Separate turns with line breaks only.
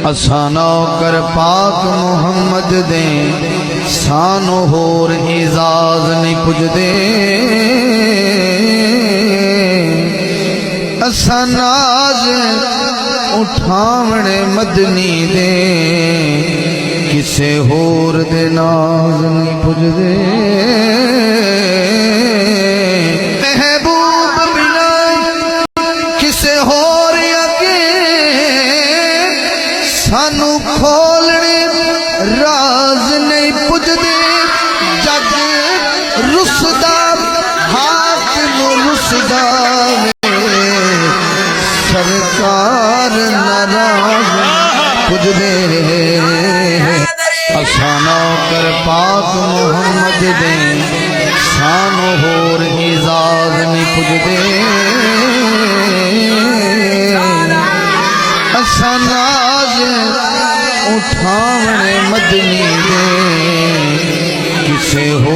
اساں نوکر پاک محمد دیں سانو ہور اعزاز نہیں پجدے اساں ناز اٹھاونے مدنی دے کسے ہور دے ناز نہیں پجدے محبوب بنا کسے ہور سانو کھولنے راز نہیں پجدے جگ رسدہ حاکم رسدہ سرکار ناراض پجدے اساں نوکر پاک محمد دیں سانو ہور اعزاز نہیں پجدے اساں ناز اٹھاونے مدنی دے کسے ہو